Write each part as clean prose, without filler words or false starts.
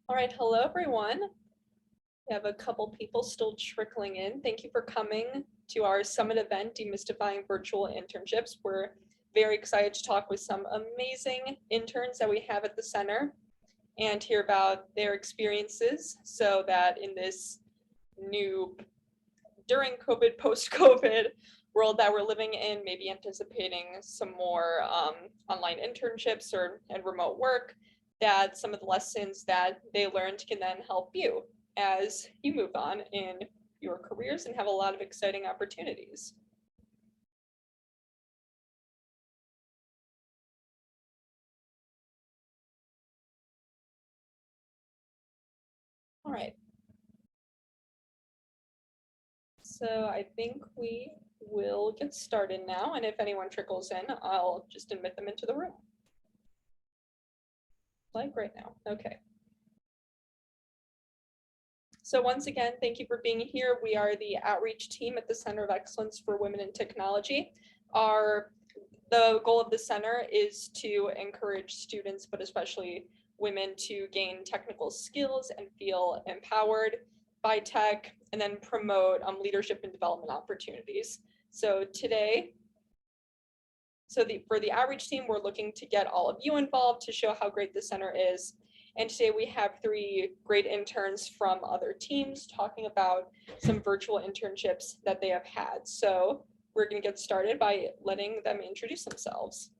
All right, hello everyone. We have a couple people still trickling in. Thank you for coming to our summit event, Demystifying Virtual Internships. We're very excited to talk with some amazing interns that we have at the center and hear about their experiences so that in this new, during COVID, post-COVID world that we're living in, maybe anticipating some more online internships and remote work, that some of the lessons that they learned can then help you as you move on in your careers and have a lot of exciting opportunities. All right. So I think we will get started now. And if anyone trickles in, I'll just admit them into the room. Like right now. Okay. So once again, thank you for being here. We are the outreach team at the Center of Excellence for Women in Technology. The goal of the center is to encourage students, but especially women, to gain technical skills and feel empowered by tech, and then promote leadership and development opportunities. So today, for the outreach team, we're looking to get all of you involved to show how great the center is. And today we have three great interns from other teams talking about some virtual internships that they have had. So we're going to get started by letting them introduce themselves.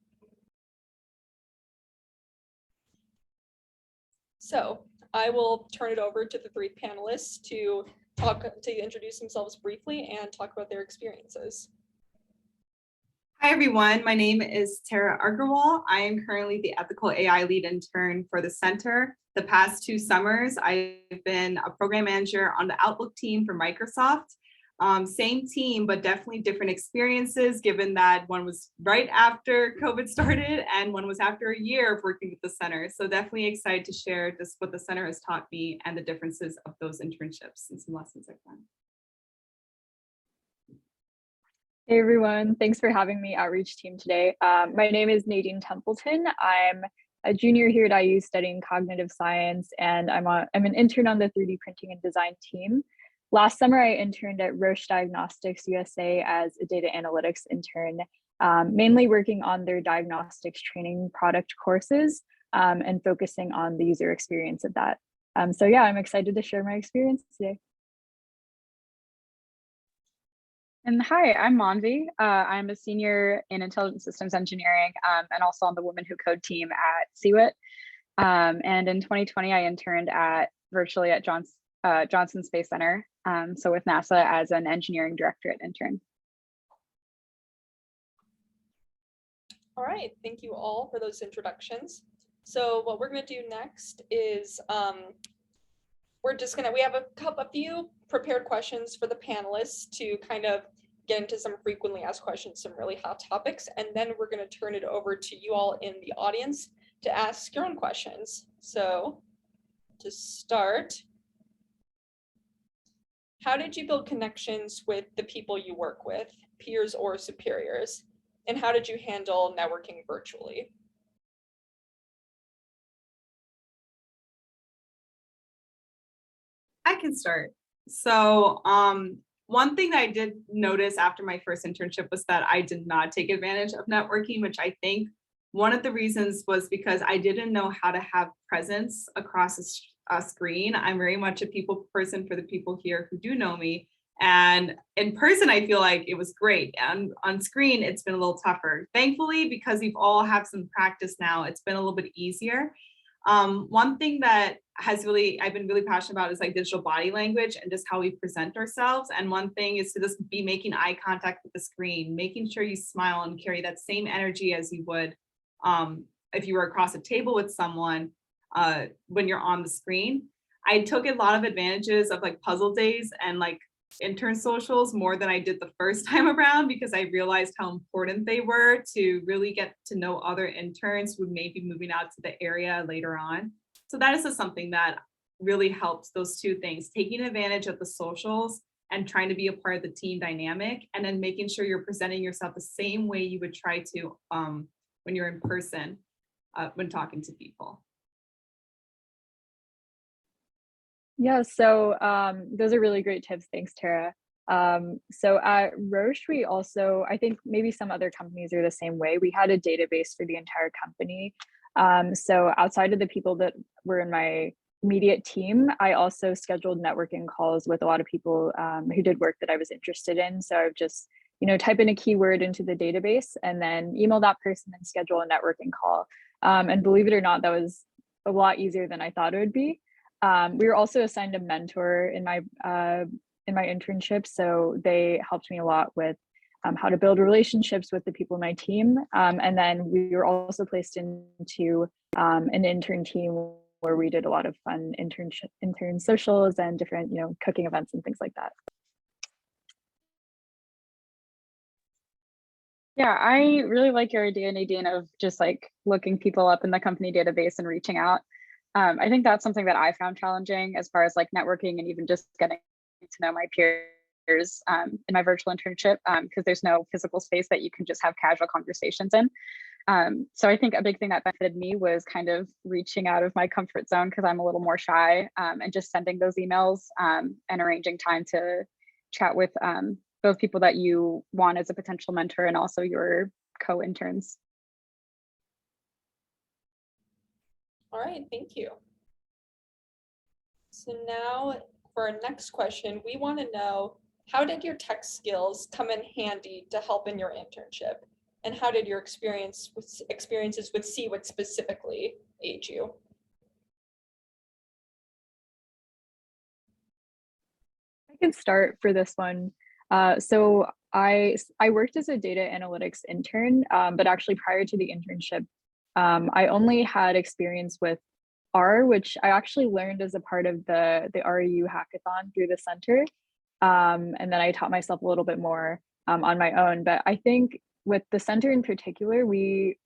So I will turn it over to the three panelists to introduce themselves briefly and talk about their experiences. Hi, everyone. My name is Tara Agarwal. I am currently the Ethical AI Lead Intern for the Center. The past 2 summers, I've been a program manager on the Outlook team for Microsoft. Same team, but definitely different experiences, given that one was right after COVID started and one was after a year of working with the center. So definitely excited to share just what the center has taught me and the differences of those internships and some lessons I've learned. Hey everyone, thanks for having me outreach team today. My name is Nadine Templeton. I'm a junior here at IU studying cognitive science, and I'm an intern on the 3D printing and design team. Last summer, I interned at Roche Diagnostics USA as a data analytics intern, mainly working on their diagnostics training product courses and focusing on the user experience of that. So yeah, I'm excited to share my experience today. And hi, I'm Manvi. I'm a senior in intelligent systems engineering and also on the Women Who Code team at CWIT. And in 2020, I interned virtually at Johnson Space Center, so with NASA as an engineering directorate intern. All right, thank you all for those introductions. So what we're going to do next is we have a few prepared questions for the panelists to kind of get into some frequently asked questions, some really hot topics, and then we're going to turn it over to you all in the audience to ask your own questions. So to start, how did you build connections with the people you work with, peers or superiors? And how did you handle networking virtually? I can start. So one thing that I did notice after my first internship was that I did not take advantage of networking, which I think one of the reasons was because I didn't know how to have presence across a screen. I'm very much a people person for the people here who do know me. And in person, I feel like it was great. And on screen, it's been a little tougher. Thankfully, because we've all had some practice now, it's been a little bit easier. One thing that I've been really passionate about is like digital body language and just how we present ourselves. And one thing is to just be making eye contact with the screen, making sure you smile and carry that same energy as you would if you were across a table with someone when you're on the screen. I took a lot of advantages of like puzzle days and like intern socials more than I did the first time around, because I realized how important they were to really get to know other interns who may be moving out to the area later on. So that is just something that really helps, those two things, taking advantage of the socials and trying to be a part of the team dynamic, and then making sure you're presenting yourself the same way you would try to when you're in person when talking to people. Yeah, so those are really great tips. Thanks, Tara. So at Roche, we also, I think maybe some other companies are the same way. We had a database for the entire company. So outside of the people that were in my immediate team, I also scheduled networking calls with a lot of people who did work that I was interested in. So I would just, type in a keyword into the database and then email that person and schedule a networking call. And believe it or not, that was a lot easier than I thought it would be. We were also assigned a mentor in my internship, so they helped me a lot with how to build relationships with the people in my team. And then we were also placed into an intern team where we did a lot of fun intern socials and different, cooking events and things like that. Yeah, I really like your idea, Nadine, of just like looking people up in the company database and reaching out. I think that's something that I found challenging as far as like networking and even just getting to know my peers in my virtual internship, because there's no physical space that you can just have casual conversations in. So I think a big thing that benefited me was kind of reaching out of my comfort zone because I'm a little more shy, and just sending those emails and arranging time to chat with both people that you want as a potential mentor and also your co-interns. All right, thank you. So now for our next question, we want to know, how did your tech skills come in handy to help in your internship? And how did your experiences with CWIT specifically aid you? I can start for this one. So I worked as a data analytics intern, but actually prior to the internship, I only had experience with R, which I actually learned as a part of the REU hackathon through the center. And then I taught myself a little bit more on my own. But I think with the center in particular, we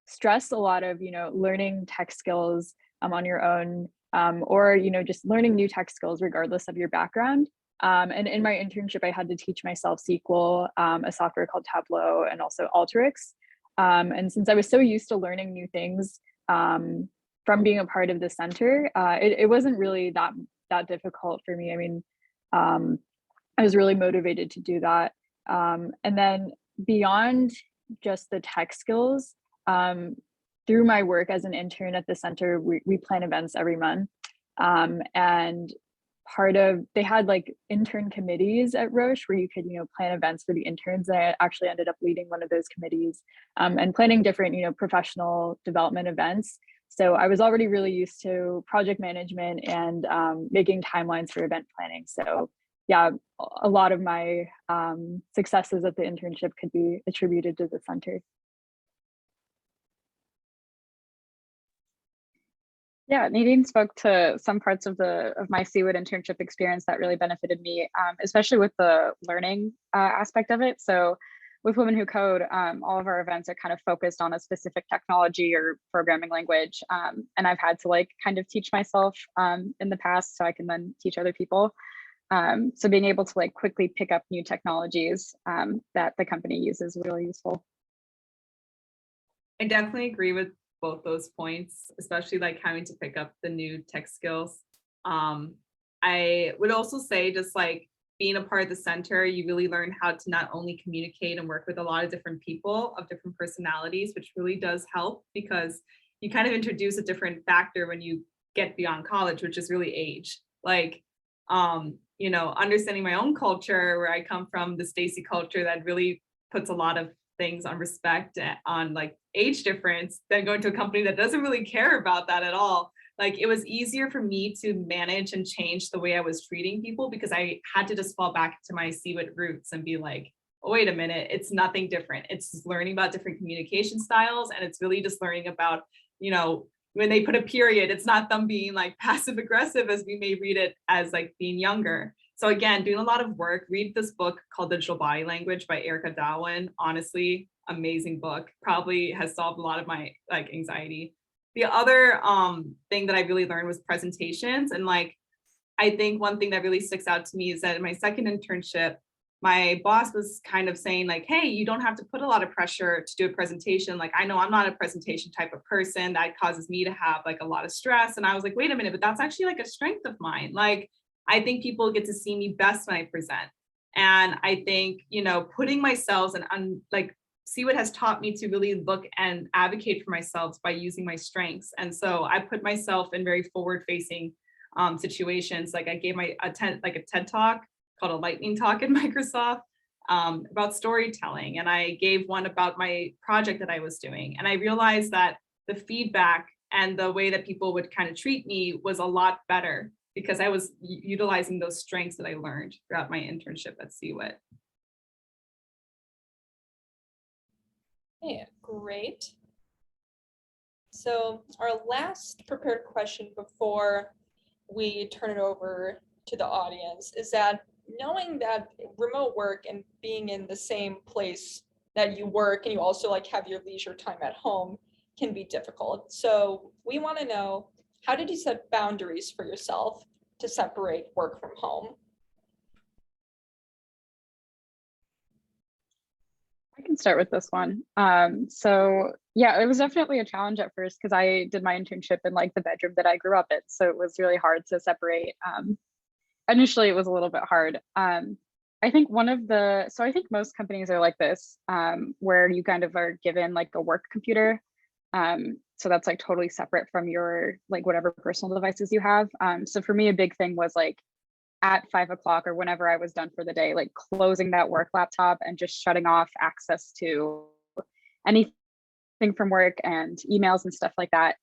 stress a lot of, learning tech skills on your own, or, just learning new tech skills regardless of your background. And in my internship, I had to teach myself SQL, a software called Tableau, and also Alteryx. And since I was so used to learning new things from being a part of the center, it wasn't really that difficult for me. I mean, I was really motivated to do that. And then beyond just the tech skills, through my work as an intern at the center, we plan events every month. And they had like intern committees at Roche where you could, plan events for the interns. And I actually ended up leading one of those committees, and planning different, professional development events. So I was already really used to project management and making timelines for event planning. So yeah, a lot of my successes at the internship could be attributed to the center. Yeah, Nadine spoke to some parts of my CWIT internship experience that really benefited me, especially with the learning aspect of it. So with Women Who Code, all of our events are kind of focused on a specific technology or programming language. And I've had to like kind of teach myself in the past so I can then teach other people. So being able to like quickly pick up new technologies that the company uses is really useful. I definitely agree with both those points, especially like having to pick up the new tech skills. I would also say just like being a part of the center, you really learn how to not only communicate and work with a lot of different people of different personalities, which really does help because you kind of introduce a different factor when you get beyond college, which is really age. Like, understanding my own culture, where I come from, the Stacy culture that really puts a lot of things on respect on like age difference, than going to a company that doesn't really care about that at all. Like it was easier for me to manage and change the way I was treating people because I had to just fall back to my CWIT roots and be like, oh, wait a minute, it's nothing different. It's just learning about different communication styles. And it's really just learning about, when they put a period, it's not them being like passive aggressive as we may read it as like being younger. So again, doing a lot of work, read this book called Digital Body Language by Erica Dawin. Honestly, amazing book. Probably has solved a lot of my like anxiety. The other thing that I really learned was presentations. And like, I think one thing that really sticks out to me is that in my second internship, my boss was kind of saying like, hey, you don't have to put a lot of pressure to do a presentation. Like, I know I'm not a presentation type of person. That causes me to have like a lot of stress. And I was like, wait a minute, but that's actually like a strength of mine. Like, I think people get to see me best when I present. And I think, putting myself and like, see what has taught me to really look and advocate for myself by using my strengths. And so I put myself in very forward facing situations. Like I gave a TED talk called a lightning talk in Microsoft about storytelling. And I gave one about my project that I was doing. And I realized that the feedback and the way that people would kind of treat me was a lot better because I was utilizing those strengths that I learned throughout my internship at CWIT. Yeah, great. So our last prepared question before we turn it over to the audience is that knowing that remote work and being in the same place that you work and you also like have your leisure time at home can be difficult. So we want to know, how did you set boundaries for yourself to separate work from home? I can start with this one. So yeah, it was definitely a challenge at first because I did my internship in like the bedroom that I grew up in. So it was really hard to separate. Initially, it was a little bit hard. I think I think most companies are like this, where you kind of are given like a work computer. So that's like totally separate from your like whatever personal devices you have. So for me, a big thing was like at 5 o'clock or whenever I was done for the day, like closing that work laptop and just shutting off access to anything from work and emails and stuff like that.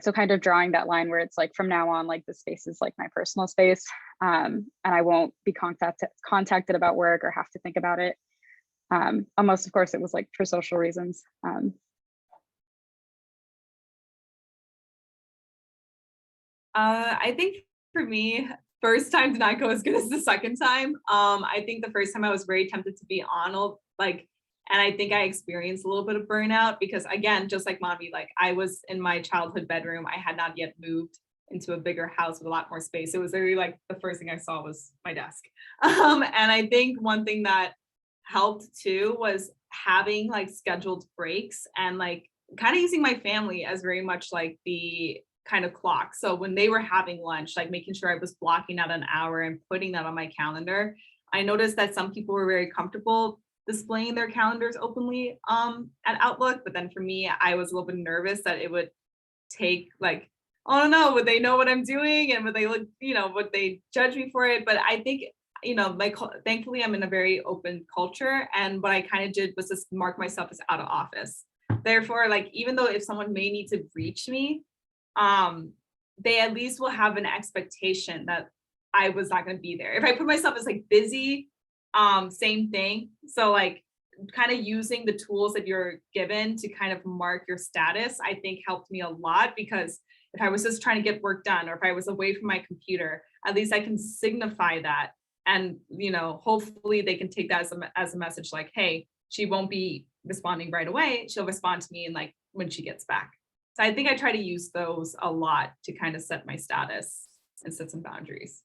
So kind of drawing that line where it's like from now on, like the space is like my personal space, and I won't be contacted about work or have to think about it. Almost, of course, it was like for social reasons. I think for me, first time did not go as good as the second time. I think the first time I was very tempted to be on, and I think I experienced a little bit of burnout because again, just like mommy, like I was in my childhood bedroom. I had not yet moved into a bigger house with a lot more space. It was very like the first thing I saw was my desk. And I think one thing that helped too was having like scheduled breaks and like kind of using my family as very much like the kind of clock. So when they were having lunch, like making sure I was blocking out an hour and putting that on my calendar. I noticed that some people were very comfortable displaying their calendars openly at Outlook, but then for me, I was a little bit nervous that it would take like, oh no, would they know what I'm doing and would they look, would they judge me for it? But I think, like thankfully I'm in a very open culture, and what I kind of did was just mark myself as out of office. Therefore, like even though if someone may need to reach me, they at least will have an expectation that I was not going to be there. If I put myself as like busy, same thing. So like kind of using the tools that you're given to kind of mark your status, I think helped me a lot, because if I was just trying to get work done or if I was away from my computer, at least I can signify that. And, hopefully they can take that as a message like, hey, she won't be responding right away. She'll respond to me and like when she gets back. So I think I try to use those a lot to kind of set my status and set some boundaries.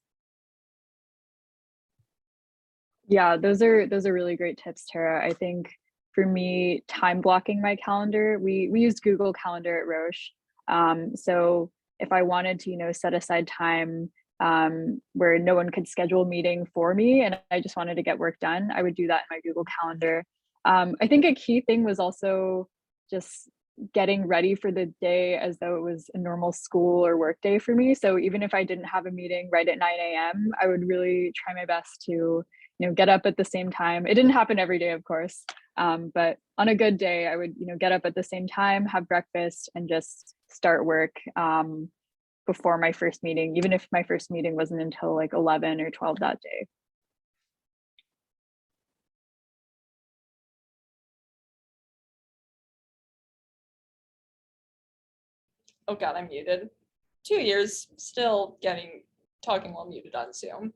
Yeah, those are really great tips, Tara. I think for me, time blocking my calendar, we used Google Calendar at Roche. So if I wanted to, set aside time where no one could schedule a meeting for me and I just wanted to get work done, I would do that in my Google Calendar. I think a key thing was also just getting ready for the day as though it was a normal school or work day for me. So even if I didn't have a meeting right at 9 a.m., I would really try my best to get up at the same time. It didn't happen every day, of course, but on a good day, I would, get up at the same time, have breakfast, and just start work before my first meeting, even if my first meeting wasn't until like 11 or 12 that day. Oh God, I'm muted. 2 years, still talking while muted on Zoom.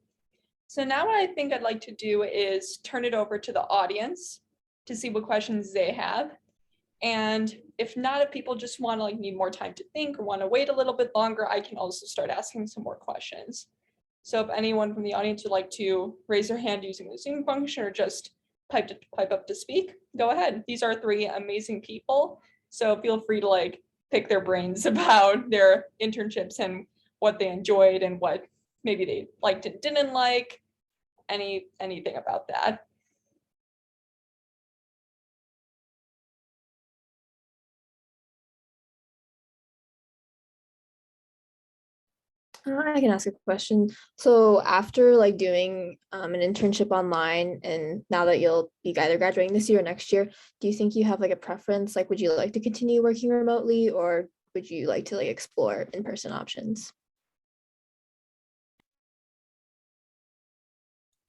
So now what I think I'd like to do is turn it over to the audience to see what questions they have. And if not, if people just want to need more time to think or want to wait a little bit longer, I can also start asking some more questions. So if anyone from the audience would like to raise their hand using the Zoom function or just pipe up to speak, go ahead. These are three amazing people. So feel free to like pick their brains about their internships and what they enjoyed and what maybe they liked and didn't like, anything about that. I can ask a question. So after like doing an internship online, and now that you'll be either graduating this year or next year, do you think you have like a preference? Like, would you like to continue working remotely, or would you like to like explore in-person options?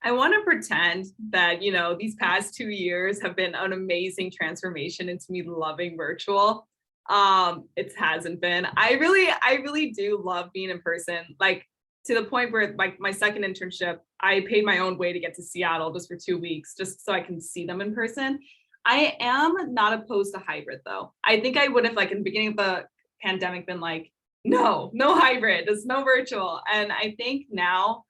I want to pretend that, you know, these past 2 years have been an amazing transformation into me loving virtual. It hasn't been. I really do love being in person, like to the point where like my second internship, I paid my own way to get to Seattle just for 2 weeks, just so I can see them in person. I am not opposed to hybrid though. I think I would have like in the beginning of the pandemic been like, no hybrid, there's no virtual. And I think now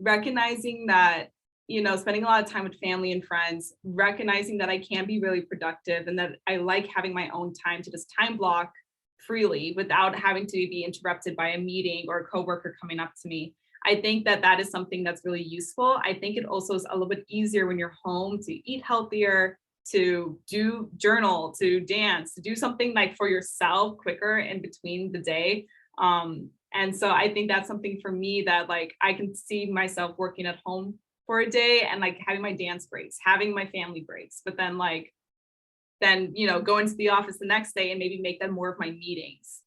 recognizing that, you know, spending a lot of time with family and friends, recognizing that I can be really productive and that I like having my own time to just time block freely without having to be interrupted by a meeting or a coworker coming up to me. I think that that is something that's really useful. I think it also is a little bit easier when you're home to eat healthier, to do journal, to dance, to do something like for yourself quicker in between the day. And so I think that's something for me that like I can see myself working at home for a day and like having my dance breaks, having my family breaks, but then you know, go into the office the next day and maybe make them more of my meetings.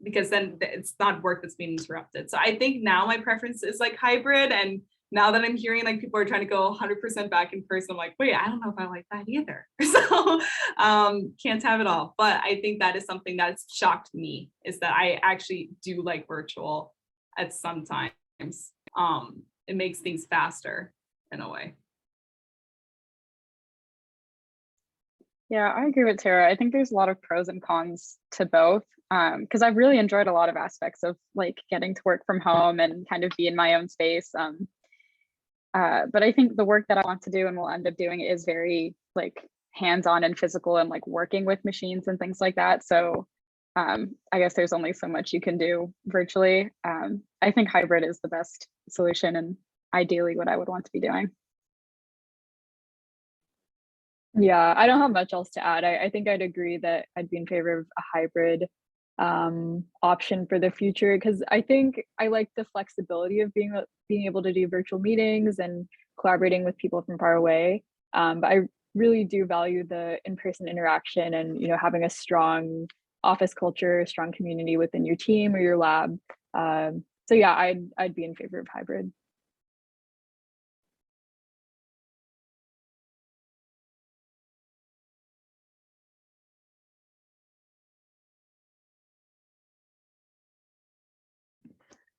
Because then it's not work that's being interrupted. So I think now my preference is like hybrid. And now that I'm hearing like people are trying to go 100% back in person, I'm like, wait, I don't know if I like that either. So can't have it all. But I think that is something that's shocked me, is that I actually do like virtual at some times. It makes things faster in a way. Yeah, I agree with Tara. I think there's a lot of pros and cons to both, because I've really enjoyed a lot of aspects of like getting to work from home and kind of be in my own space. But I think the work that I want to do and will end up doing is very like hands-on and physical and like working with machines and things like that. So I guess there's only so much you can do virtually. I think hybrid is the best solution and ideally what I would want to be doing. Yeah, I don't have much else to add. I think I'd agree that I'd be in favor of a hybrid option for the future, because I think I like the flexibility of being able to do virtual meetings and collaborating with people from far away. But I really do value the in-person interaction and, you know, having a strong office culture, strong community within your team or your lab. So yeah, I'd be in favor of hybrid.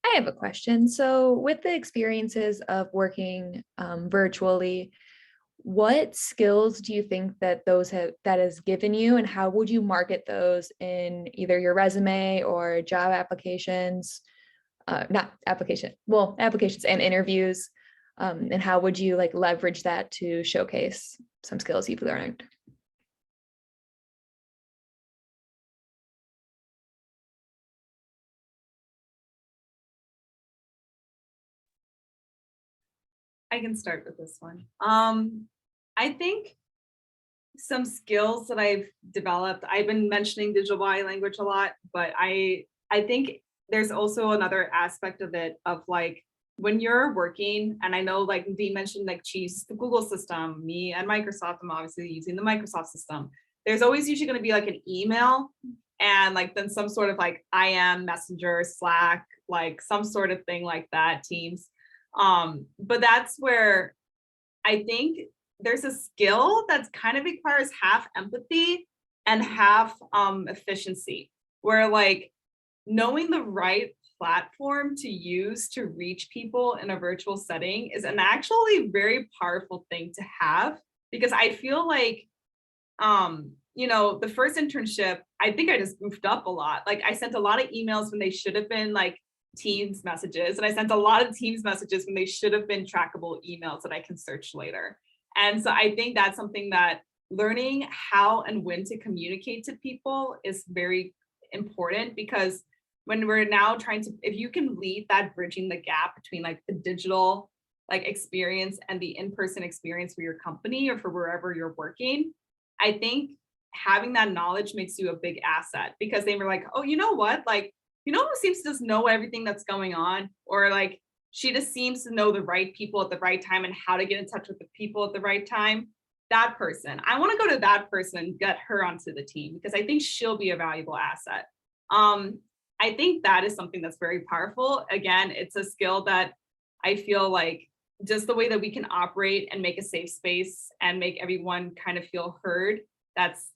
I have a question. So with the experiences of working virtually, what skills do you think that that has given you, and how would you market those in either your resume or job applications, not application, well, applications and interviews, and how would you like leverage that to showcase some skills you've learned? I can start with this one. I think some skills that I've developed, I've been mentioning digital body language a lot, but I think there's also another aspect of it of like when you're working, and I know like Dee mentioned like she uses the Google system, me and Microsoft, I'm obviously using the Microsoft system. There's always usually going to be like an email and like then some sort of like IM, Messenger, Slack, like some sort of thing like that, Teams. But that's where I think there's a skill that's kind of requires half empathy and half efficiency, where like knowing the right platform to use to reach people in a virtual setting is an actually very powerful thing to have, because I feel like you know, the first internship, I think I just goofed up a lot. Like I sent a lot of emails when they should have been like Teams messages, and I sent a lot of Teams messages when they should have been trackable emails that I can search later. And so I think that's something that learning how and when to communicate to people is very important, because when we're now trying to, if you can lead that bridging the gap between like the digital like experience and the in-person experience for your company or for wherever you're working, I think having that knowledge makes you a big asset, because they were like, oh, you know what, like, you know who seems to just know everything that's going on, or like she just seems to know the right people at the right time and how to get in touch with the people at the right time. That person, I want to go to that person and get her onto the team, because I think she'll be a valuable asset. I think that is something that's very powerful. Again, it's a skill that I feel like just the way that we can operate and make a safe space and make everyone kind of feel heard, that's,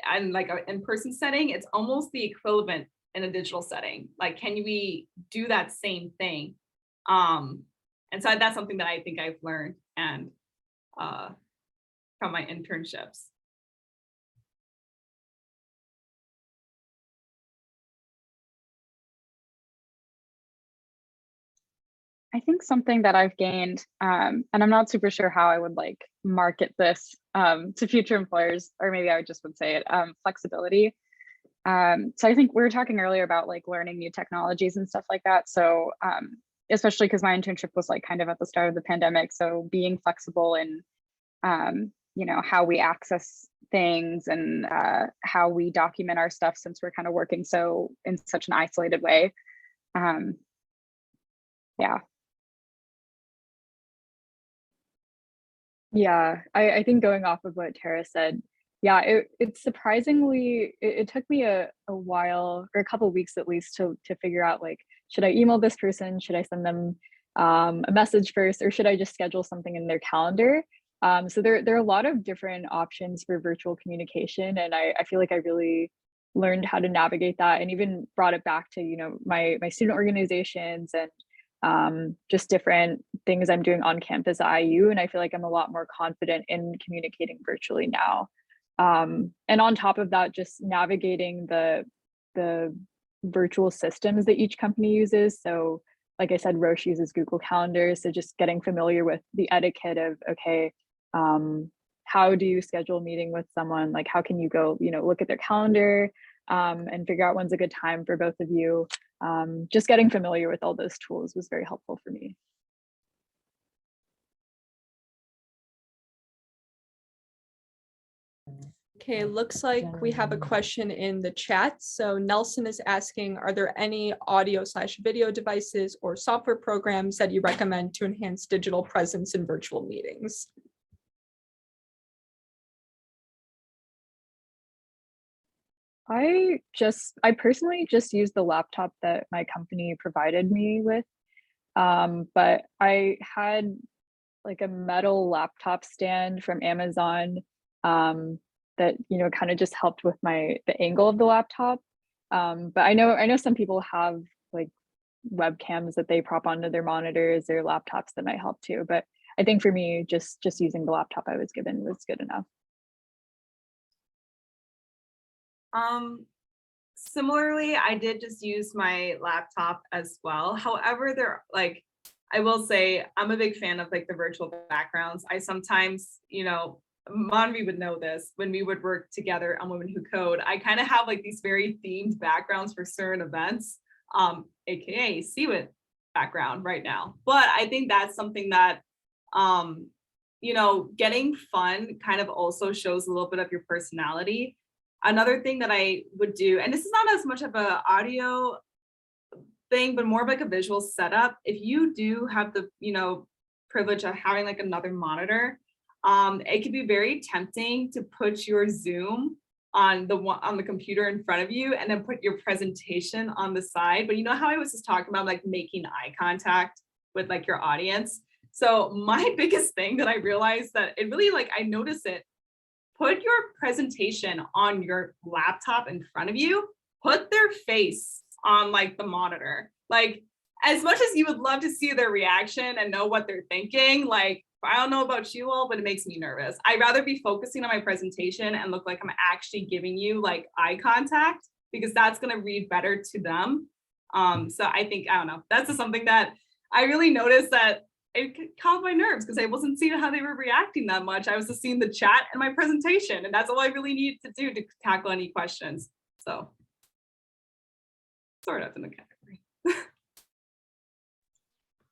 and like an in-person setting, it's almost the equivalent in a digital setting. Like, can we do that same thing? And so that's something that I think I've learned and from my internships. I think something that I've gained, and I'm not super sure how I would like market this to future employers, or maybe I just would say it, flexibility. So I think we were talking earlier about like learning new technologies and stuff like that. So especially because my internship was like kind of at the start of the pandemic. So being flexible in, you know, how we access things and how we document our stuff, since we're kind of working so in such an isolated way. Yeah. Yeah, I think going off of what Tara said, yeah, it's surprisingly, it took me a while, or a couple of weeks at least, to figure out like, should I email this person? Should I send them a message first, or should I just schedule something in their calendar? So there are a lot of different options for virtual communication, and I feel like I really learned how to navigate that, and even brought it back to, you know, my student organizations and just different things I'm doing on campus at IU. And I feel like I'm a lot more confident in communicating virtually now. And on top of that, just navigating the virtual systems that each company uses. So like I said, Roche uses Google Calendar. So just getting familiar with the etiquette of, okay, how do you schedule a meeting with someone? Like, how can you go, you know, look at their calendar and figure out when's a good time for both of you. Just getting familiar with all those tools was very helpful for me. Okay, looks like we have a question in the chat. So Nelson is asking, are there any audio/video devices or software programs that you recommend to enhance digital presence in virtual meetings? I personally just use the laptop that my company provided me with. But I had like a metal laptop stand from Amazon that, you know, kind of just helped with the angle of the laptop. But I know some people have like webcams that they prop onto their monitors or laptops that might help too. But I think for me, just using the laptop I was given was good enough. Similarly, I did just use my laptop as well. However, I will say I'm a big fan of like the virtual backgrounds. I sometimes, you know, Manvi would know this, when we would work together on Women Who Code, I kind of have like these very themed backgrounds for certain events, AKA CWIT background right now. But I think that's something that, you know, getting fun kind of also shows a little bit of your personality. Another thing that I would do, and this is not as much of an audio thing, but more of like a visual setup. If you do have the, you know, privilege of having like another monitor, it can be very tempting to put your Zoom on the computer in front of you and then put your presentation on the side. But you know how I was just talking about like making eye contact with like your audience. So my biggest thing that I realized that it really, like, I notice it, put your presentation on your laptop in front of you, put their face on like the monitor. Like, as much as you would love to see their reaction and know what they're thinking, like, I don't know about you all, but it makes me nervous. I'd rather be focusing on my presentation and look like I'm actually giving you like eye contact, because that's going to read better to them. So I think, I don't know, that's just something that I really noticed that it calmed my nerves because I wasn't seeing how they were reacting that much. I was just seeing the chat and my presentation, and that's all I really needed to do to tackle any questions. So sort of in the category.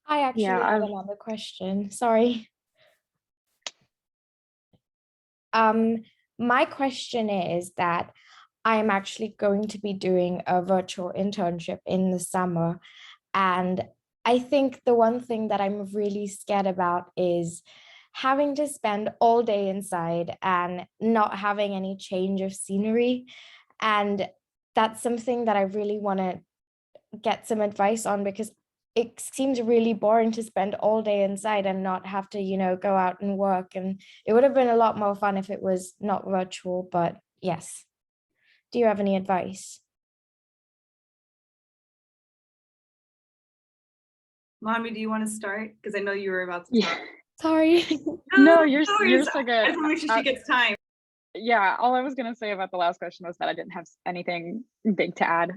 I actually Yeah, have I've- another question. Sorry. My question is that I am actually going to be doing a virtual internship in the summer. And I think the one thing that I'm really scared about is having to spend all day inside and not having any change of scenery. And that's something that I really want to get some advice on, because it seems really boring to spend all day inside and not have to, go out and work. And it would have been a lot more fun if it was not virtual, but yes. Do you have any advice? Mommy, do you want to start? Because I know you were about to Yeah. talk. Sorry. No, you're worries. so I good. just want to make sure she gets time. Yeah, all I was gonna say about the last question was that I didn't have anything big to add.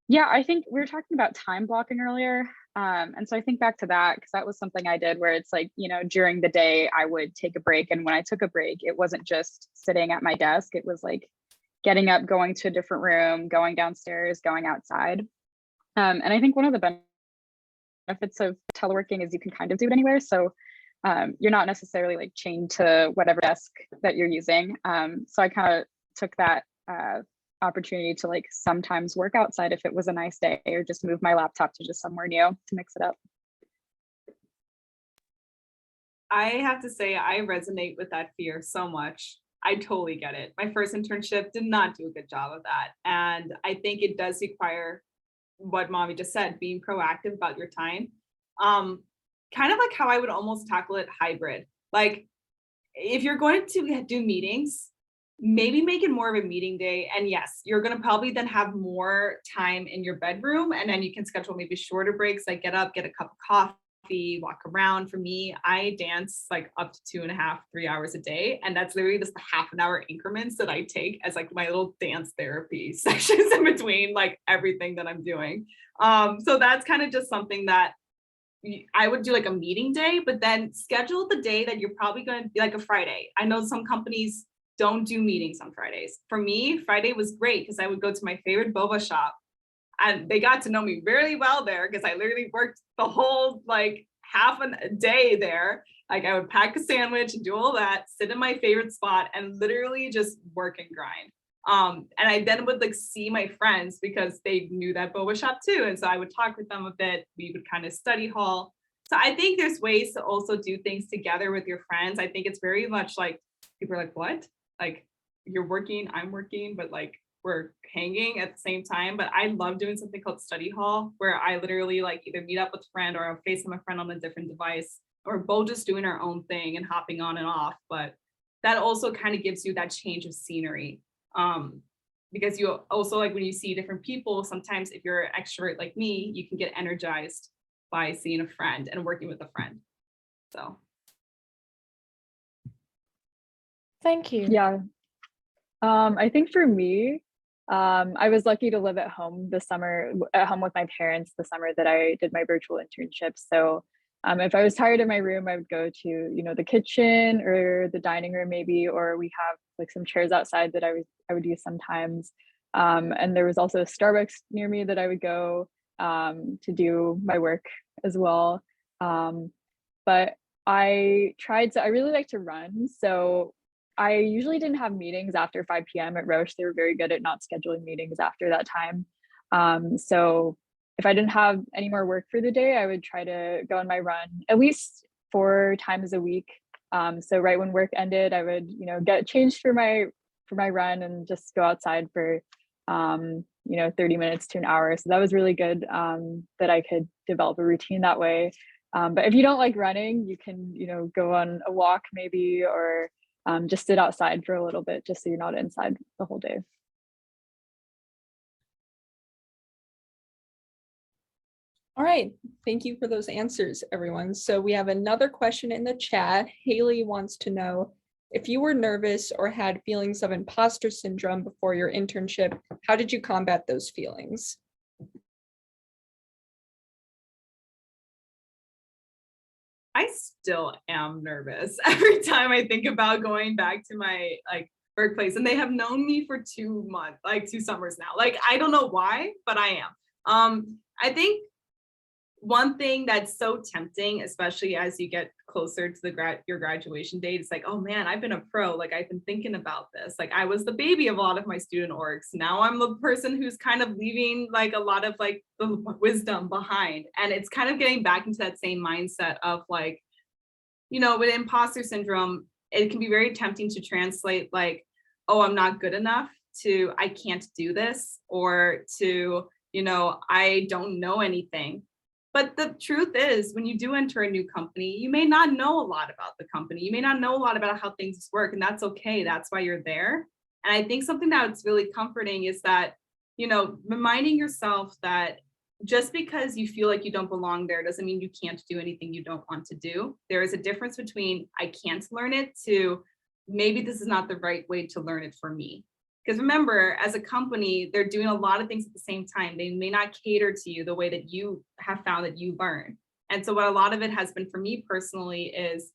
Yeah, I think we were talking about time blocking earlier. And so I think back to that because that was something I did where it's like, during the day I would take a break. And when I took a break, it wasn't just sitting at my desk. It was like getting up, going to a different room, going downstairs, going outside. And I think one of the benefits of teleworking is you can kind of do it anywhere. So you're not necessarily like chained to whatever desk that you're using. So I kind of took that opportunity to like sometimes work outside if it was a nice day, or just move my laptop to just somewhere new to mix it up. I have to say, I resonate with that fear so much. I totally get it. My first internship did not do a good job of that. And I think it does require what Mommy just said, being proactive about your time. Kind of like how I would almost tackle it hybrid. Like if you're going to do meetings, maybe make it more of a meeting day. And yes, you're going to probably then have more time in your bedroom, and then you can schedule maybe shorter breaks, like get up, get a cup of coffee, walk around. For me, I dance like up to 2.5, 3 hours a day. And that's literally just the half an hour increments that I take as like my little dance therapy sessions in between like everything that I'm doing. So that's kind of just something that I would do like a meeting day, but then schedule the day that you're probably going to be like a Friday. I know some companies don't do meetings on Fridays. For me, Friday was great because I would go to my favorite boba shop, and they got to know me really well there because I literally worked the whole like half a day there. Like I would pack a sandwich and do all that, sit in my favorite spot and literally just work and grind. And I then would like see my friends because they knew that boba shop too. And so I would talk with them a bit. We would kind of study hall. So I think there's ways to also do things together with your friends. I think it's very much like people are like, what? Like you're working, I'm working, but like we're hanging at the same time. But I love doing something called study hall, where I literally like either meet up with a friend or I'll FaceTime a friend on a different device, or both just doing our own thing and hopping on and off. But that also kind of gives you that change of scenery. Because you also like when you see different people, sometimes if you're an extrovert like me, you can get energized by seeing a friend and working with a friend. So Thank you. Yeah. I think for me, I was lucky to live at home this summer, at home with my parents the summer that I did my virtual internship. So if I was tired in my room, I would go to, the kitchen or the dining room maybe, or we have like some chairs outside that I would use sometimes. And there was also a Starbucks near me that I would go to do my work as well. But I really like to run. So I usually didn't have meetings after 5 p.m. at Roche. They were very good at not scheduling meetings after that time. So if I didn't have any more work for the day, I would try to go on my run at least 4 times a week. So right when work ended, I would, get changed for my run and just go outside for 30 minutes to an hour. So that was really good that I could develop a routine that way. But if you don't like running, you can, go on a walk maybe, or just sit outside for a little bit, just so you're not inside the whole day. All right, thank you for those answers, everyone. So we have another question in the chat. Haley wants to know, if you were nervous or had feelings of imposter syndrome before your internship, how did you combat those feelings? I still am nervous every time I think about going back to my like workplace, and they have known me for 2 months, like 2 summers now. Like, I don't know why, but I am. I think one thing that's so tempting, especially as you get closer to your graduation date, it's like, oh man, I've been a pro. Like, I've been thinking about this. Like, I was the baby of a lot of my student orgs. Now I'm the person who's kind of leaving like a lot of like the wisdom behind. And it's kind of getting back into that same mindset of like, you know, with imposter syndrome, it can be very tempting to translate like, oh, I'm not good enough, to I can't do this, or to, you know, I don't know anything. But the truth is, when you do enter a new company, you may not know a lot about the company. You may not know a lot about how things work, and that's okay. That's why you're there. And I think something that's really comforting is that, you know, reminding yourself that just because you feel like you don't belong there doesn't mean you can't do anything you don't want to do. There is a difference between I can't learn it to maybe this is not the right way to learn it for me. Because remember, as a company, they're doing a lot of things at the same time. They may not cater to you the way that you have found that you learn. And so what a lot of it has been for me personally is,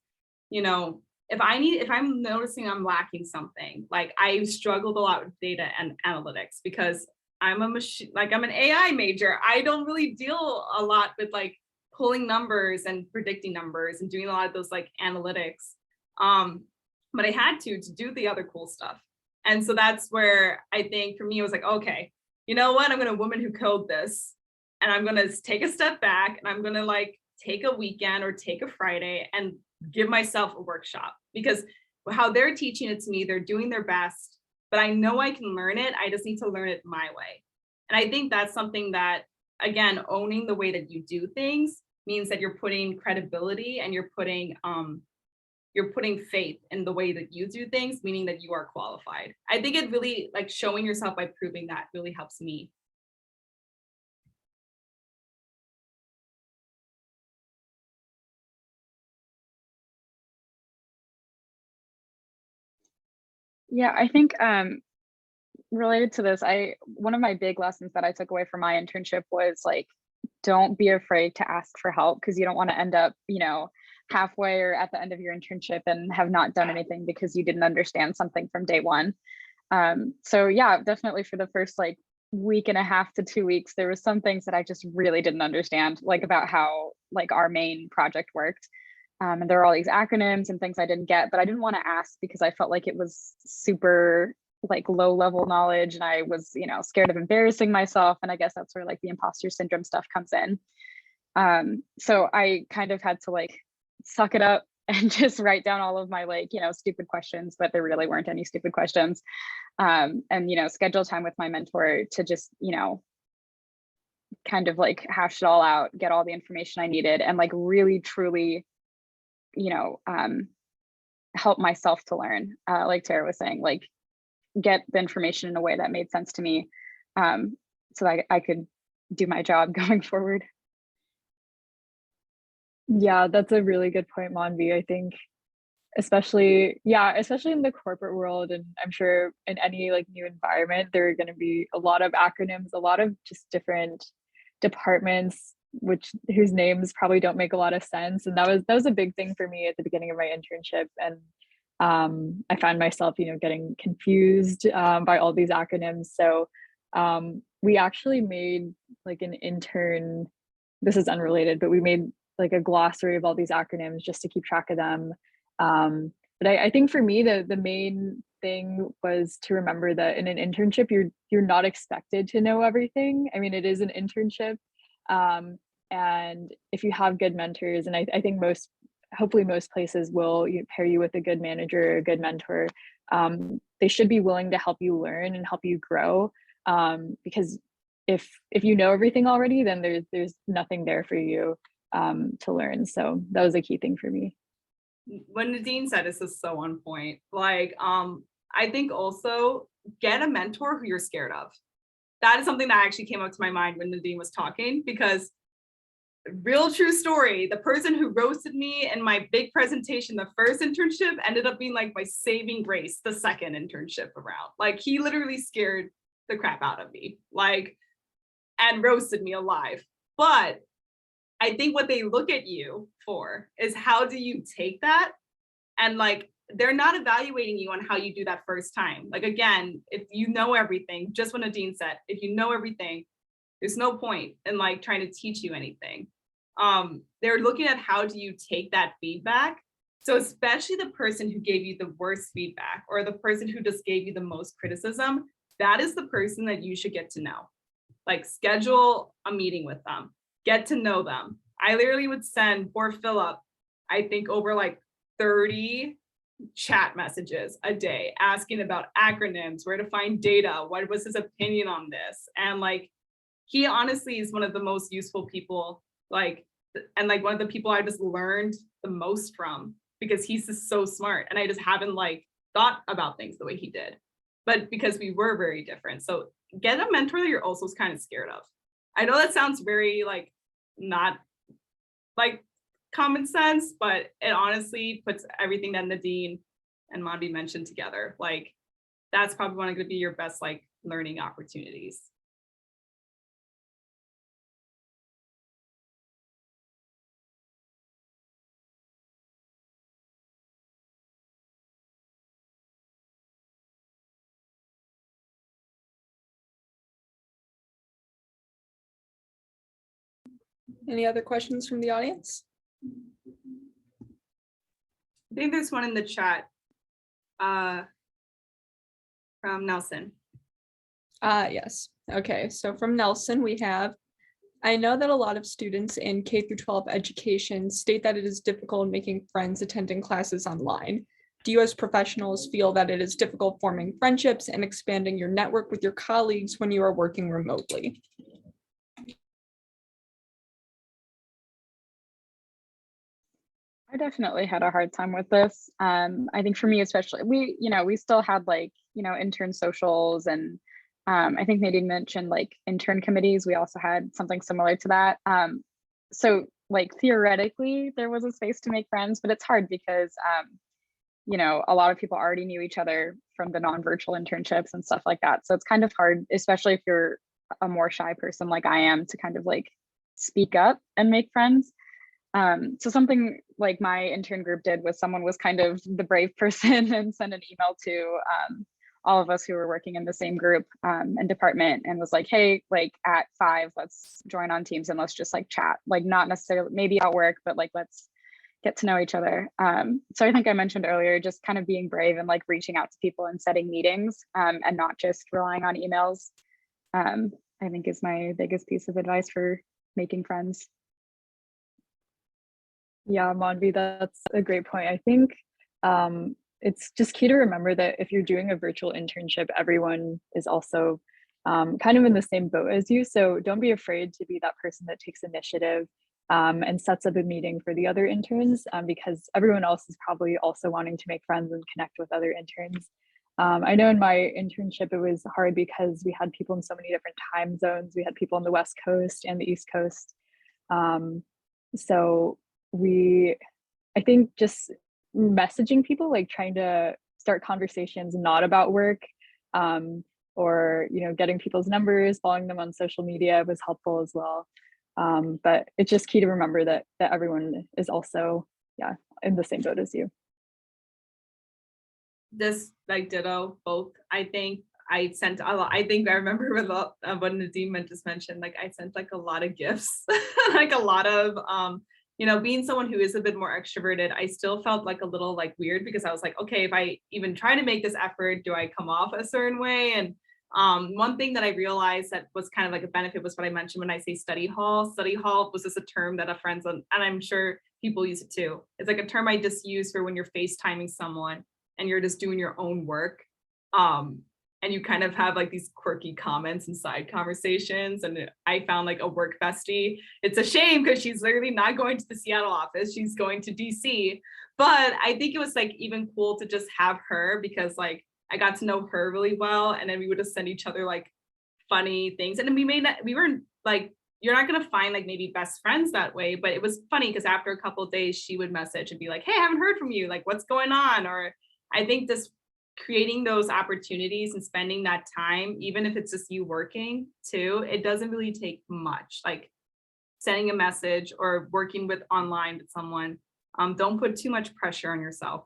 you know, if I'm noticing I'm lacking something, like I struggled a lot with data and analytics because I'm an AI major. I don't really deal a lot with like pulling numbers and predicting numbers and doing a lot of those like analytics. But I had to do the other cool stuff. And so that's where I think for me, it was like, okay, you know what? I'm going to woman who code this, and I'm going to take a step back, and I'm going to like take a weekend or take a Friday and give myself a workshop, because how they're teaching it to me, they're doing their best, but I know I can learn it. I just need to learn it my way. And I think that's something that, again, owning the way that you do things means that you're putting credibility and you're putting faith in the way that you do things, meaning that you are qualified. I think it really, like, showing yourself by proving that really helps me. Yeah, I think related to this, one of my big lessons that I took away from my internship was like, don't be afraid to ask for help, because you don't want to end up, you know, halfway or at the end of your internship and have not done anything because you didn't understand something from day one. So yeah, definitely for the first like week and a half to 2 weeks, there was some things that I just really didn't understand, like about how like our main project worked. And there are all these acronyms and things I didn't get, but I didn't want to ask because I felt like it was super like low level knowledge, and I was, you know, scared of embarrassing myself. And I guess that's where like the imposter syndrome stuff comes in. So I kind of had to like suck it up and just write down all of my like, you know, stupid questions, but there really weren't any stupid questions. And, you know, schedule time with my mentor to just, you know, kind of like hash it all out, get all the information I needed, and like really truly, you know, help myself to learn, like Tara was saying, like get the information in a way that made sense to me, so that I could do my job going forward. Yeah, that's a really good point, Manvi. I think especially in the corporate world, and I'm sure in any like new environment, there are going to be a lot of acronyms, a lot of just different departments whose names probably don't make a lot of sense. And that was a big thing for me at the beginning of my internship. And I found myself, you know, getting confused by all these acronyms. So we actually made like an intern, this is unrelated, but we made like a glossary of all these acronyms just to keep track of them. But I think for me, the main thing was to remember that in an internship, you're not expected to know everything. I mean, it is an internship. And if you have good mentors, and I think hopefully most places will pair you with a good manager or a good mentor, they should be willing to help you learn and help you grow. Because if you know everything already, then there's nothing there for you to learn. So that was a key thing for me. What Nadine said is just so on point. Like, I think also get a mentor who you're scared of. That is something that actually came up to my mind when Nadine was talking, because real true story, the person who roasted me in my big presentation, the first internship, ended up being like my saving grace the second internship around. Like, he literally scared the crap out of me, like, and roasted me alive. But I think what they look at you for is how do you take that? And like, they're not evaluating you on how you do that first time. Like, again, if you know everything, just what Nadine said, if you know everything, there's no point in like trying to teach you anything. They're looking at how do you take that feedback. So especially the person who gave you the worst feedback or the person who just gave you the most criticism, that is the person that you should get to know. Like, schedule a meeting with them, get to know them. I literally would send poor Philip, I think over like 30 chat messages a day asking about acronyms, where to find data, what was his opinion on this. And like, he honestly is one of the most useful people, like, and like one of the people I just learned the most from, because he's just so smart and I just haven't like thought about things the way he did, but because we were very different. So get a mentor that you're also kind of scared of. I know that sounds very like not like common sense, but it honestly puts everything that Nadine and Monby mentioned together. Like, that's probably going to be your best like learning opportunities. Any other questions from the audience? I think there's one in the chat from Nelson. Yes. Okay, so from Nelson, we have, I know that a lot of students in K through 12 education state that it is difficult making friends attending classes online. Do you as professionals feel that it is difficult forming friendships and expanding your network with your colleagues when you are working remotely? I definitely had a hard time with this. I think for me, especially, we still had like, intern socials and I think Nadine mentioned like intern committees. We also had something similar to that. So like theoretically there was a space to make friends, but it's hard because, a lot of people already knew each other from the non-virtual internships and stuff like that. So it's kind of hard, especially if you're a more shy person like I am, to kind of like speak up and make friends. So something like my intern group did was someone was kind of the brave person and sent an email to all of us who were working in the same group and department and was like, hey, like at 5, let's join on Teams and let's just like chat, like not necessarily maybe at work, but like let's get to know each other. So I think I mentioned earlier, just kind of being brave and like reaching out to people and setting meetings and not just relying on emails, I think is my biggest piece of advice for making friends. Yeah, Monvi, that's a great point. I think it's just key to remember that if you're doing a virtual internship, everyone is also kind of in the same boat as you. So don't be afraid to be that person that takes initiative and sets up a meeting for the other interns because everyone else is probably also wanting to make friends and connect with other interns. I know in my internship, it was hard because we had people in so many different time zones. We had people on the West Coast and the East Coast. So I think just messaging people, like trying to start conversations not about work or, getting people's numbers, following them on social media was helpful as well. But it's just key to remember that everyone is also, in the same boat as you. This like ditto both. I think I sent a lot. I think I remember what Nadine just mentioned. Like I sent like a lot of gifts, like a lot of being someone who is a bit more extroverted, I still felt like a little like weird because I was like, okay, if I even try to make this effort, do I come off a certain way? And one thing that I realized that was kind of like a benefit was what I mentioned when I say study hall. Study hall was just a term that a friend's and I'm sure people use it too. It's like a term I just use for when you're FaceTiming someone and you're just doing your own work. And you kind of have like these quirky comments and side conversations. And I found like a work bestie. It's a shame because she's literally not going to the Seattle office. She's going to DC. But I think it was like even cool to just have her because like I got to know her really well. And then we would just send each other like funny things. And then we weren't like, you're not going to find like maybe best friends that way. But it was funny because after a couple of days, she would message and be like, hey, I haven't heard from you. Like, what's going on? Or I think this creating those opportunities and spending that time, even if it's just you working too, it doesn't really take much. Like sending a message or working with online with someone, don't put too much pressure on yourself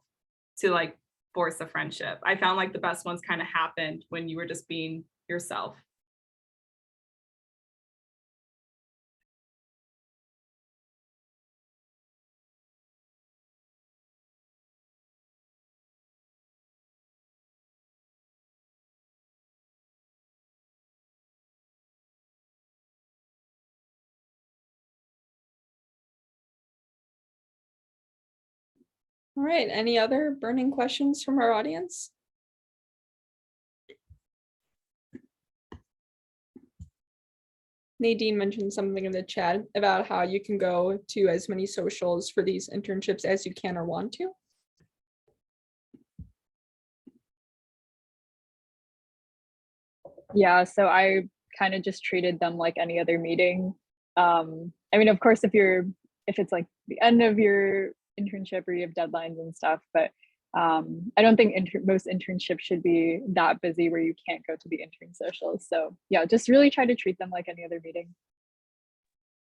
to like force a friendship. I found like the best ones kind of happened when you were just being yourself. All right, any other burning questions from our audience? Nadine mentioned something in the chat about how you can go to as many socials for these internships as you can or want to. Yeah, so I kind of just treated them like any other meeting. I mean, of course, if it's like the end of your internship or you have deadlines and stuff, but I don't think most internships should be that busy where you can't go to the intern socials. So yeah, just really try to treat them like any other meeting.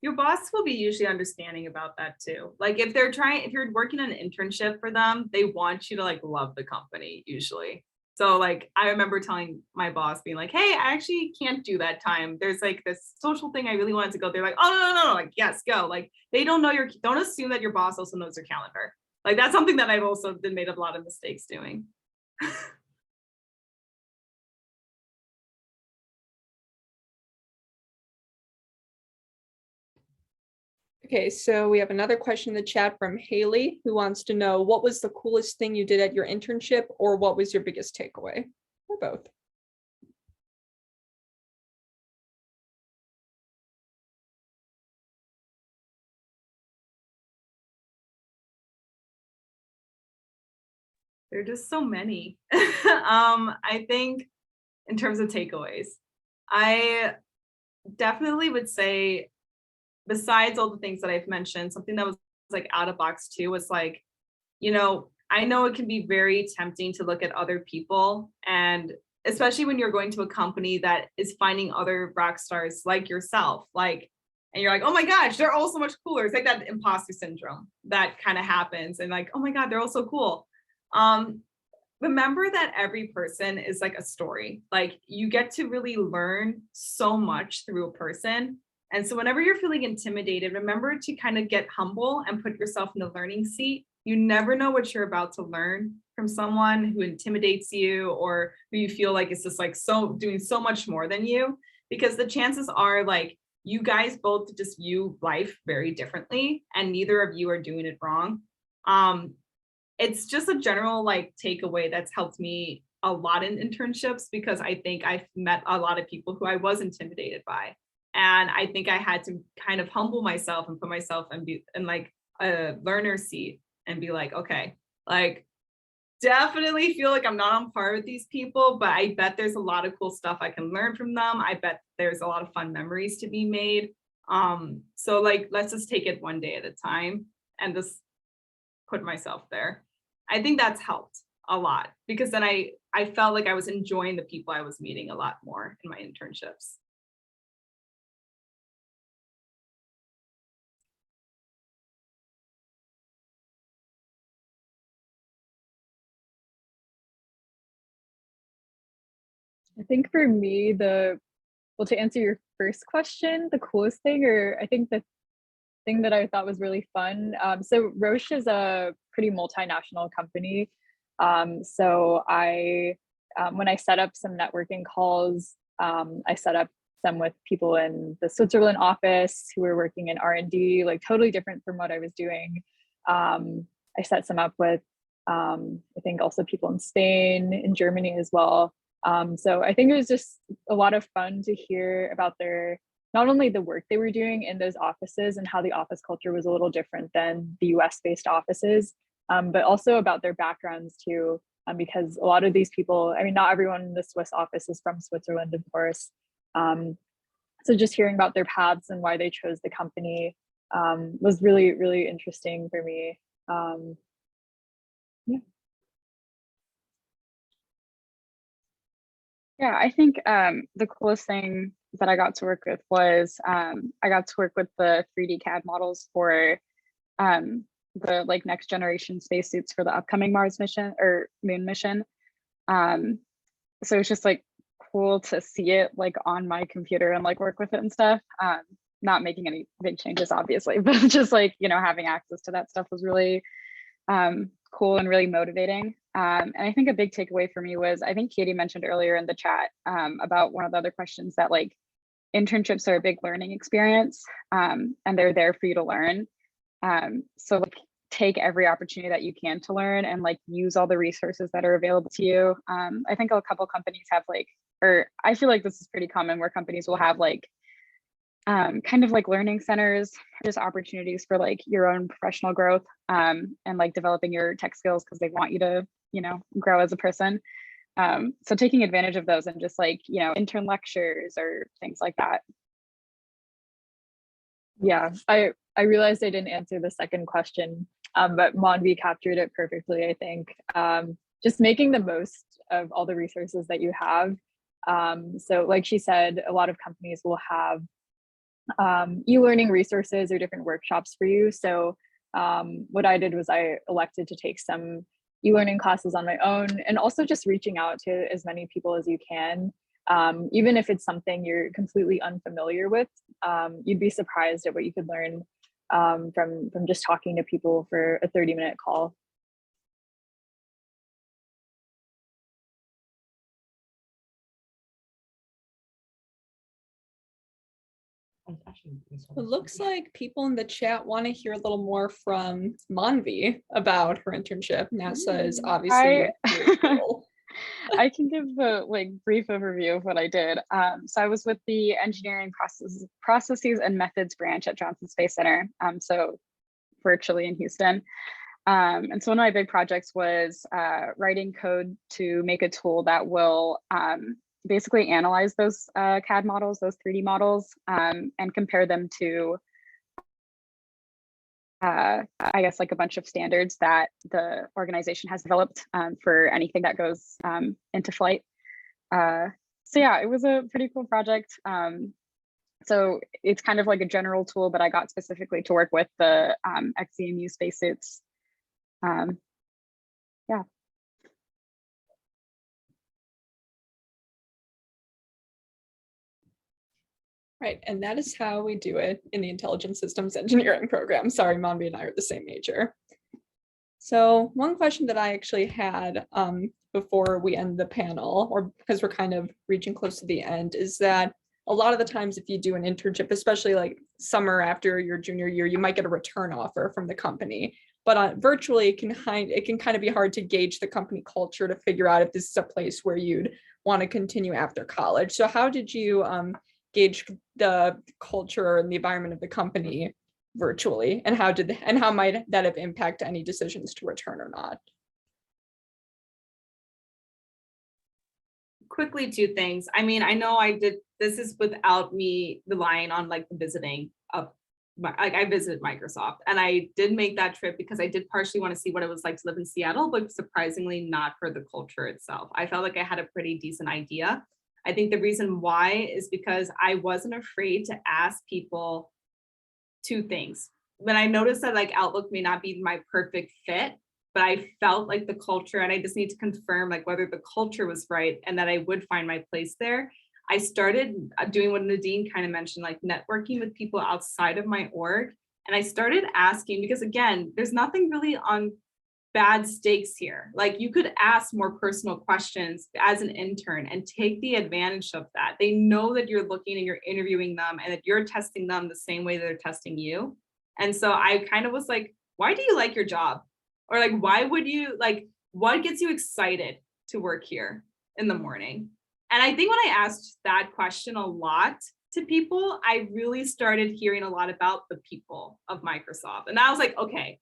Your boss will be usually understanding about that too. Like if you're working on an internship for them, they want you to like love the company usually. So like I remember telling my boss being like, hey, I actually can't do that time. There's like this social thing I really wanted to go. They're like, oh no, like yes, go. Like they don't assume that your boss also knows your calendar. Like that's something that I've also been made a lot of mistakes doing. Okay, so we have another question in the chat from Haley, who wants to know what was the coolest thing you did at your internship, or what was your biggest takeaway, or both? There are just so many. I think in terms of takeaways, I definitely would say, besides all the things that I've mentioned, something that was like out of box too was like, I know it can be very tempting to look at other people, and especially when you're going to a company that is finding other rock stars like yourself, and you're like, oh my gosh, they're all so much cooler. It's like that imposter syndrome that kind of happens, and like, oh my God, they're all so cool. Remember that every person is like a story. Like you get to really learn so much through a person. And so whenever you're feeling intimidated, remember to kind of get humble and put yourself in the learning seat. You never know what you're about to learn from someone who intimidates you or who you feel like is just like doing so much more than you, because the chances are like you guys both just view life very differently and neither of you are doing it wrong. It's just a general like takeaway that's helped me a lot in internships, because I think I've met a lot of people who I was intimidated by. And I think I had to kind of humble myself and put myself and be in like a learner seat and be like, okay, like definitely feel like I'm not on par with these people, but I bet there's a lot of cool stuff I can learn from them. I bet there's a lot of fun memories to be made. So like, let's just take it one day at a time and just put myself there. I think that's helped a lot, because then I felt like I was enjoying the people I was meeting a lot more in my internships. I think for me, to answer your first question, the coolest thing, or I think the thing that I thought was really fun. So Roche is a pretty multinational company. So when I set up some networking calls, I set up some with people in the Switzerland office who were working in R&D, like totally different from what I was doing. I set some up with, I think also people in Spain, in Germany as well. So I think it was just a lot of fun to hear about not only the work they were doing in those offices and how the office culture was a little different than the US based offices, but also about their backgrounds too, because a lot of these people, I mean, not everyone in the Swiss office is from Switzerland, of course. So just hearing about their paths and why they chose the company was really, really interesting for me. Yeah. Yeah, I think the coolest thing that I got to work with was I got to work with the 3D CAD models for the like next generation spacesuits for the upcoming Mars mission or moon mission. So it's just like cool to see it like on my computer and like work with it and stuff. Not making any big changes, obviously, but just like, you know, having access to that stuff was really cool and really motivating. And I think a big takeaway for me was, I think Katie mentioned earlier in the chat about one of the other questions that like internships are a big learning experience and they're there for you to learn. So like take every opportunity that you can to learn and like use all the resources that are available to you. I think a couple companies have like, or I feel like this is pretty common where companies will have like kind of like learning centers, just opportunities for like your own professional growth and like developing your tech skills because they want you to, you know, grow as a person. So taking advantage of those and just like, you know, intern lectures or things like that. Yeah, I realized I didn't answer the second question, but Monvi captured it perfectly, I think. Just making the most of all the resources that you have. So like she said, a lot of companies will have e-learning resources or different workshops for you. So what I did was I elected to take some e-learning classes on my own and also just reaching out to as many people as you can. Even if it's something you're completely unfamiliar with, you'd be surprised at what you could learn from just talking to people for a 30-minute call. It looks like people in the chat want to hear a little more from Manvi about her internship. NASA is obviously really cool. I can give the like brief overview of what I did. So I was with the engineering processes and methods branch at Johnson Space Center. So virtually in Houston. And so one of my big projects was writing code to make a tool that will basically analyze those CAD models, those 3D models, and compare them to, I guess, like a bunch of standards that the organization has developed for anything that goes into flight. So yeah, it was a pretty cool project. So it's kind of like a general tool, but I got specifically to work with the XCMU spacesuits. Yeah. Right, and that is how we do it in the Intelligent Systems Engineering program. Sorry, Manvi and I are the same major. So one question that I actually had before we end the panel, or because we're kind of reaching close to the end, is that a lot of the times if you do an internship, especially like summer after your junior year, you might get a return offer from the company. But virtually, it can kind of be hard to gauge the company culture to figure out if this is a place where you'd want to continue after college. So how did you gauge the culture and the environment of the company virtually, and how might that have impacted any decisions to return or not? Quickly, two things. I mean, I know I did, this is without me relying on like the visiting of, like I visited Microsoft and I did make that trip because I did partially want to see what it was like to live in Seattle, but surprisingly not for the culture itself. I felt like I had a pretty decent idea. I think the reason why is because I wasn't afraid to ask people two things. When I noticed that like Outlook may not be my perfect fit, but I felt like the culture, and I just need to confirm like whether the culture was right and that I would find my place there. I started doing what Nadine kind of mentioned, like networking with people outside of my org. And I started asking, because again, there's nothing really on bad stakes here. Like you could ask more personal questions as an intern and take the advantage of that. They know that you're looking and you're interviewing them and that you're testing them the same way they're testing you. And so I kind of was like, why do you like your job? Or like, why would you, like, what gets you excited to work here in the morning? And I think when I asked that question a lot to people, I really started hearing a lot about the people of Microsoft. And I was like, okay,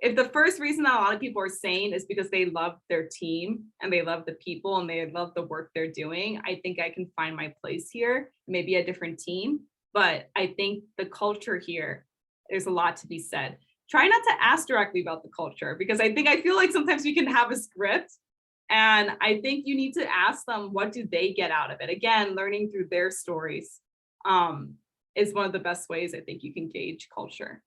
if the first reason that a lot of people are saying is because they love their team and they love the people and they love the work they're doing, I think I can find my place here, maybe a different team. But I think the culture here, there's a lot to be said. Try not to ask directly about the culture, because I feel like sometimes we can have a script And I think you need to ask them, what do they get out of it? Again, learning through their stories is one of the best ways I think you can gauge culture.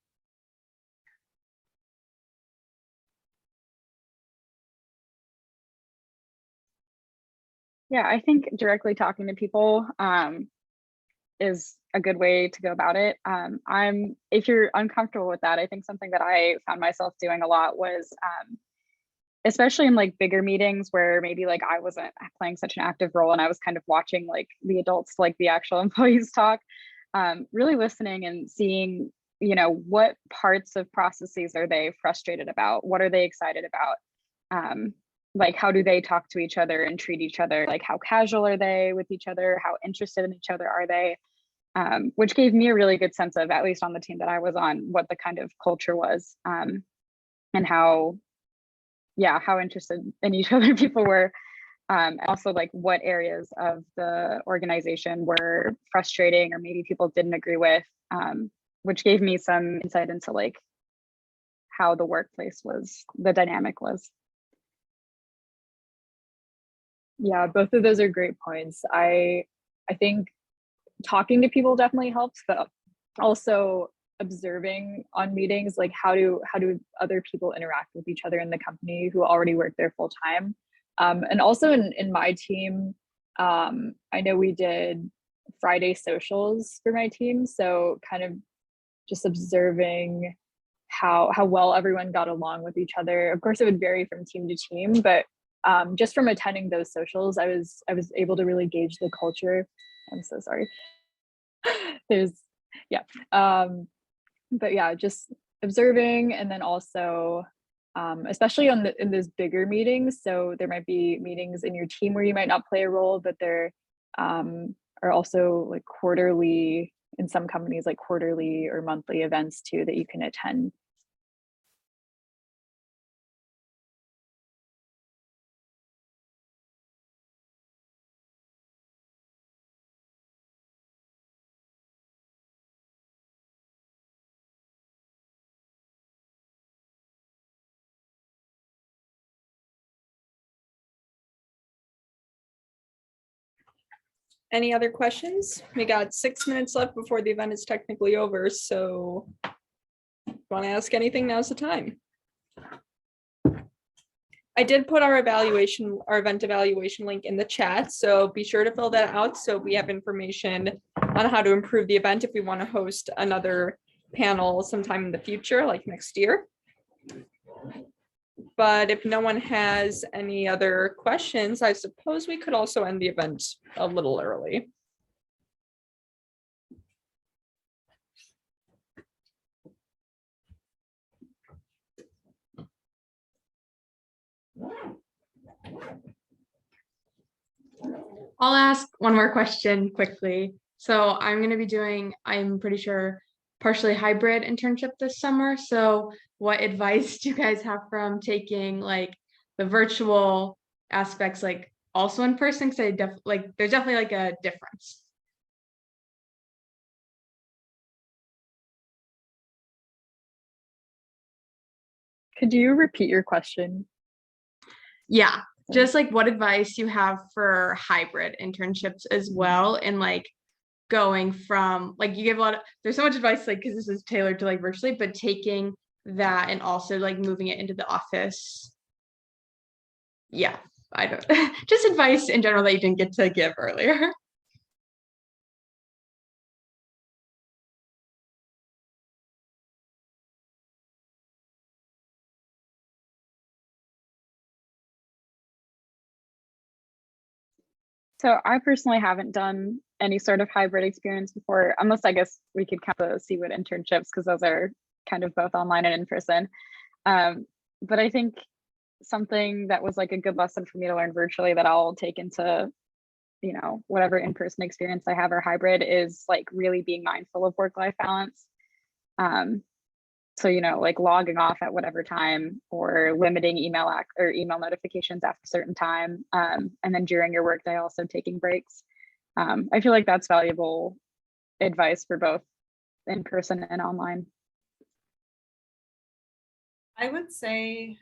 Yeah, I think directly talking to people is a good way to go about it. If you're uncomfortable with that, I think something that I found myself doing a lot was, especially in like bigger meetings where maybe like I wasn't playing such an active role and I was kind of watching like the adults, like the actual employees talk, really listening and seeing, what parts of processes are they frustrated about? What are they excited about? Like, how do they talk to each other and treat each other? Like, how casual are they with each other? How interested in each other are they? Which gave me a really good sense of, at least on the team that I was on, what the kind of culture was, and how interested in each other people were. Also, like what areas of the organization were frustrating or maybe people didn't agree with, which gave me some insight into like how the workplace was, the dynamic was. Yeah, both of those are great points. I think talking to people definitely helps, but also observing on meetings, like how do other people interact with each other in the company who already work there full time. And also in my team, I know we did Friday socials for my team, so kind of just observing how well everyone got along with each other. Of course, it would vary from team to team, but just from attending those socials, I was able to really gauge the culture. I'm so sorry. But yeah, just observing, and then also especially in those bigger meetings. So there might be meetings in your team where you might not play a role, but there are also like quarterly, in some companies, like quarterly or monthly events too that you can attend. Any other questions? We got 6 minutes left before the event is technically over, so if you want to ask anything, now's the time. I did put our event evaluation link in the chat, so be sure to fill that out so we have information on how to improve the event if we want to host another panel sometime in the future, like next year. But if no one has any other questions, I suppose we could also end the event a little early. I'll ask one more question quickly. So I'm going to be doing, I'm pretty sure, partially hybrid internship this summer. So what advice do you guys have from taking like the virtual aspects, like also in person? Because there's definitely like a difference. Could you repeat your question? Yeah, just like what advice you have for hybrid internships as well, and like going from like you give a lot of, there's so much advice like because this is tailored to like virtually, but taking that and also like moving it into the office. Yeah, I don't just advice in general that you didn't get to give earlier. So I personally haven't done any sort of hybrid experience before, unless I guess we could count the CWIT internships because those are kind of both online and in person. But I think something that was like a good lesson for me to learn virtually that I'll take into, whatever in-person experience I have or hybrid is like really being mindful of work-life balance. So, like logging off at whatever time or limiting email notifications after a certain time. And then during your workday, also taking breaks. I feel like that's valuable advice for both in person and online. I would say,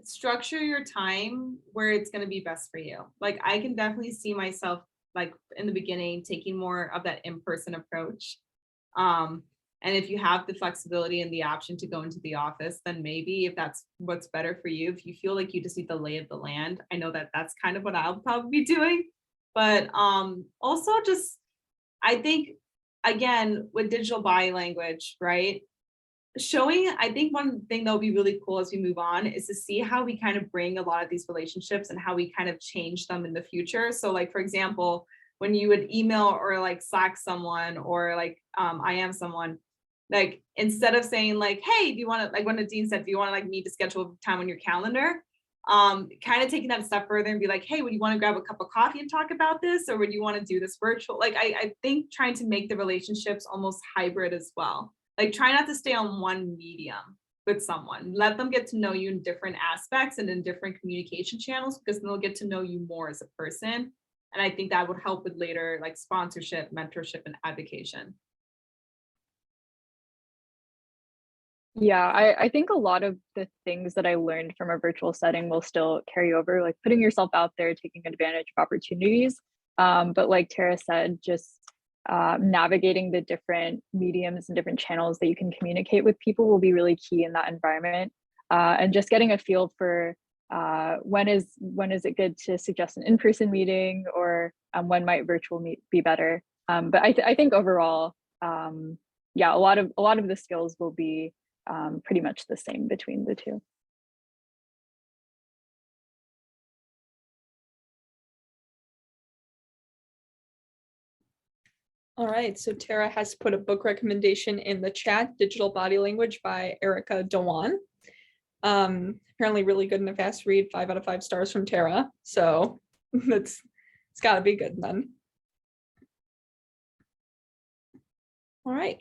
structure your time where it's going to be best for you. Like I can definitely see myself like in the beginning taking more of that in-person approach. And if you have the flexibility and the option to go into the office, then maybe if that's what's better for you, if you feel like you just need the lay of the land, I know that that's kind of what I'll probably be doing. But also just, I think, again, with digital body language, right? Showing, I think one thing that will be really cool as we move on is to see how we kind of bring a lot of these relationships and how we kind of change them in the future. So like, for example, when you would email or like Slack someone or like IM someone, like instead of saying like, hey, do you want to, like when Nadine said, do you want to like meet to schedule time on your calendar? Kind of taking that a step further and be like, hey, would you want to grab a cup of coffee and talk about this? Or would you want to do this virtual? Like, I think trying to make the relationships almost hybrid as well. Like try not to stay on one medium with someone. Let them get to know you in different aspects and in different communication channels, because then they'll get to know you more as a person. And I think that would help with later like sponsorship, mentorship, and advocation. Yeah, I think a lot of the things that I learned from a virtual setting will still carry over, like putting yourself out there, taking advantage of opportunities. But like Tara said, just navigating the different mediums and different channels that you can communicate with people will be really key in that environment. And just getting a feel for when is it good to suggest an in-person meeting, or when might virtual meet be better. But I think overall, yeah, a lot of the skills will be pretty much the same between the two. All right, so Tara has put a book recommendation in the chat, Digital Body Language by Erica Dewan. Apparently really good and a fast read, 5 out of 5 stars from Tara. So it's gotta be good then. All right.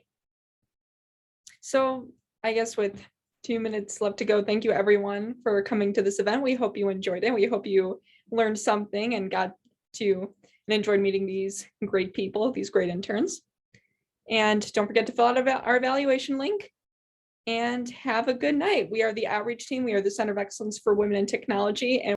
So I guess with 2 minutes left to go, thank you everyone for coming to this event. We hope you enjoyed it. We hope you learned something and got to and enjoyed meeting these great people, these great interns. And don't forget to fill out our evaluation link, and have a good night. We are the outreach team. We are the Center of Excellence for Women in Technology. And